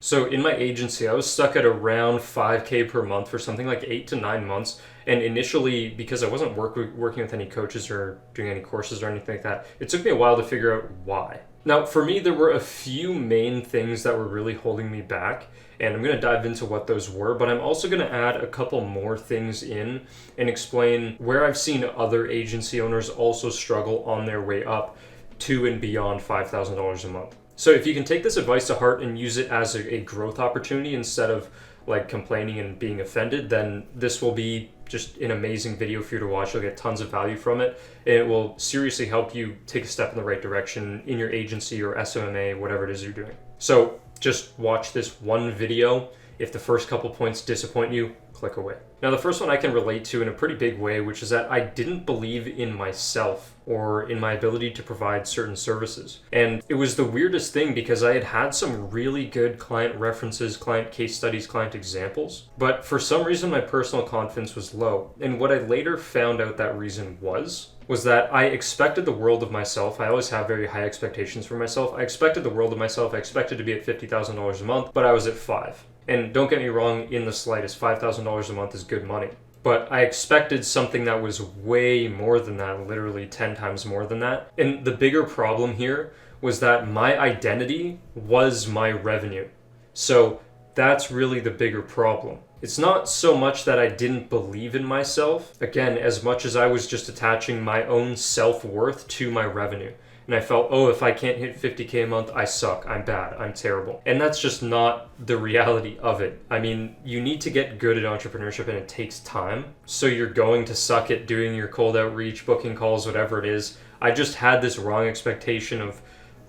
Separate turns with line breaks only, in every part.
So in my agency, I was stuck at around 5K per month for something like 8 to 9 months. And initially, because I wasn't working with any coaches or doing any courses or anything like that, it took me a while to figure out why. Now, for me, there were a few main things that were really holding me back, and I'm going to dive into what those were, but I'm also going to add a couple more things in and explain where I've seen other agency owners also struggle on their way up to and beyond $5,000 a month. So if you can take this advice to heart and use it as a growth opportunity instead of like complaining and being offended, then this will be just an amazing video for you to watch. You'll get tons of value from it, and it will seriously help you take a step in the right direction in your agency or SMMA, whatever it is you're doing. So just watch this one video. If the first couple points disappoint you, click away. Now, the first one I can relate to in a pretty big way, which is that I didn't believe in myself or in my ability to provide certain services. And it was the weirdest thing because I had had some really good client references, client case studies, client examples, but for some reason my personal confidence was low. And what I later found out that reason was that I expected the world of myself. I always have very high expectations for myself. I expected the world of myself. I expected to be at $50,000 a month, but I was at $5,000. And don't get me wrong in the slightest, $5,000 a month is good money. But I expected something that was way more than that, literally 10 times more than that. And the bigger problem here was that my identity was my revenue. So that's really the bigger problem. It's not so much that I didn't believe in myself, again, as much as I was just attaching my own self-worth to my revenue. And I felt, oh, if I can't hit 50K a month, I suck, I'm bad, I'm terrible. And that's just not the reality of it. I mean, you need to get good at entrepreneurship and it takes time. So you're going to suck at doing your cold outreach, booking calls, whatever it is. I just had this wrong expectation of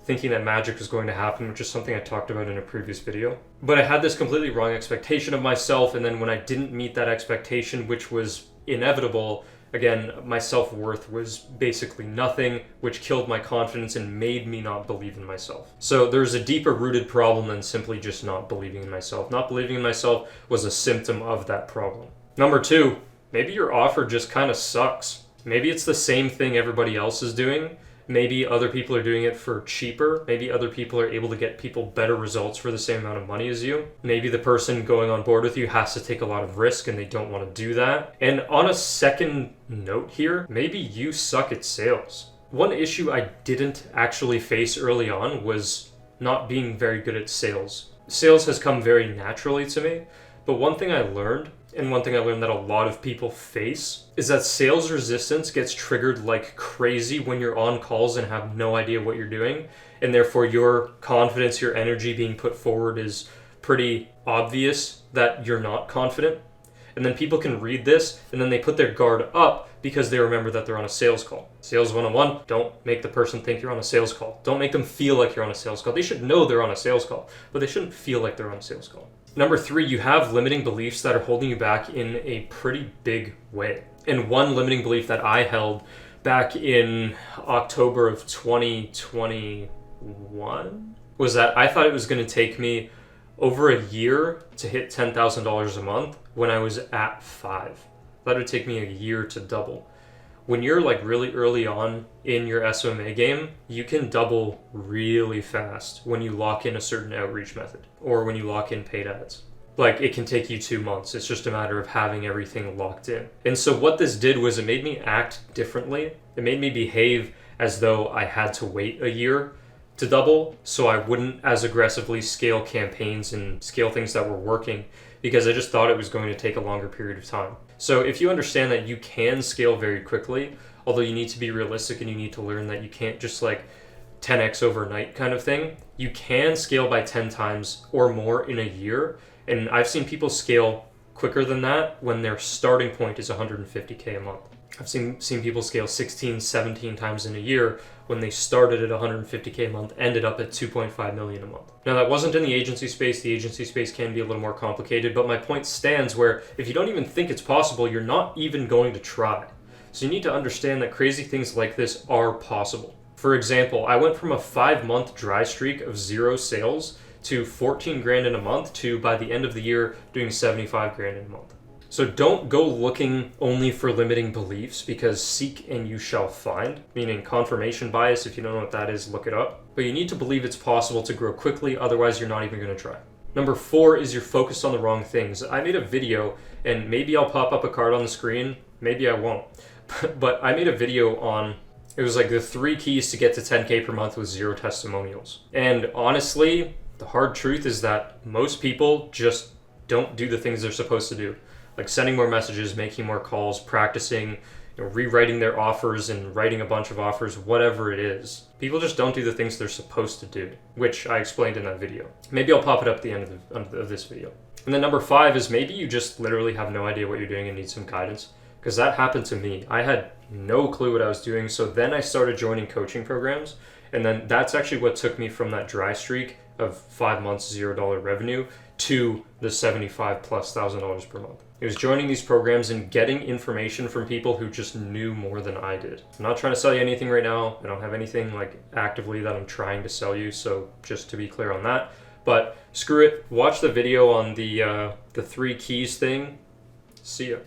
thinking that magic was going to happen, which is something I talked about in a previous video. But I had this completely wrong expectation of myself, and then when I didn't meet that expectation, which was inevitable, again, my self-worth was basically nothing, which killed my confidence and made me not believe in myself. So there's a deeper rooted problem than simply just not believing in myself. Not believing in myself was a symptom of that problem. Number 2, maybe your offer just kind of sucks. Maybe it's the same thing everybody else is doing. Maybe other people are doing it for cheaper. Maybe other people are able to get people better results for the same amount of money as you. Maybe the person going on board with you has to take a lot of risk and they don't want to do that. And on a second note here, maybe you suck at sales. One issue I didn't actually face early on was not being very good at sales. Sales has come very naturally to me, but one thing I learned, and one thing I learned that a lot of people face, is that sales resistance gets triggered like crazy when you're on calls and have no idea what you're doing. And therefore your confidence, your energy being put forward is pretty obvious that you're not confident. And then people can read this and then they put their guard up because they remember that they're on a sales call. Sales 101, don't make the person think you're on a sales call. Don't make them feel like you're on a sales call. They should know they're on a sales call, but they shouldn't feel like they're on a sales call. Number 3, you have limiting beliefs that are holding you back in a pretty big way. And one limiting belief that I held back in October of 2021 was that I thought it was going to take me over a year to hit $10,000 a month when I was at 5. I thought it would take me a year to double. When you're like really early on in your SMMA game, you can double really fast when you lock in a certain outreach method or when you lock in paid ads. Like it can take you 2 months. It's just a matter of having everything locked in. And so what this did was it made me act differently. It made me behave as though I had to wait a year to double so I wouldn't as aggressively scale campaigns and scale things that were working because I just thought it was going to take a longer period of time. So if you understand that you can scale very quickly, although you need to be realistic and you need to learn that you can't just like 10x overnight kind of thing, you can scale by 10 times or more in a year. And I've seen people scale quicker than that when their starting point is 150K a month. I've seen people scale 16, 17 times in a year when they started at 150K a month, ended up at 2.5 million a month. Now that wasn't in the agency space. The agency space can be a little more complicated, but my point stands where if you don't even think it's possible, you're not even going to try. So you need to understand that crazy things like this are possible. For example, I went from a 5-month dry streak of 0 sales to 14 grand in a month to by the end of the year doing 75 grand in a month. So don't go looking only for limiting beliefs because seek and you shall find, meaning confirmation bias. If you don't know what that is, look it up. But you need to believe it's possible to grow quickly, otherwise you're not even going to try. Number 4 is you're focused on the wrong things. I made a video, and maybe I'll pop up a card on the screen, maybe I won't. But I made a video on, it was like the 3 keys to get to 10K per month with 0 testimonials. And honestly, the hard truth is that most people just don't do the things they're supposed to do. Like sending more messages, making more calls, practicing, rewriting their offers and writing a bunch of offers, whatever it is. People just don't do the things they're supposed to do, which I explained in that video. Maybe I'll pop it up at the end of this video. And then number 5 is maybe you just literally have no idea what you're doing and need some guidance, because that happened to me. I had no clue what I was doing, so then I started joining coaching programs, and then that's actually what took me from that dry streak of 5 months, $0 revenue to the $75,000+ per month. It was joining these programs and getting information from people who just knew more than I did. I'm not trying to sell you anything right now. I don't have anything like actively that I'm trying to sell you, so just to be clear on that. But screw it. Watch the video on the 3 keys thing. See ya.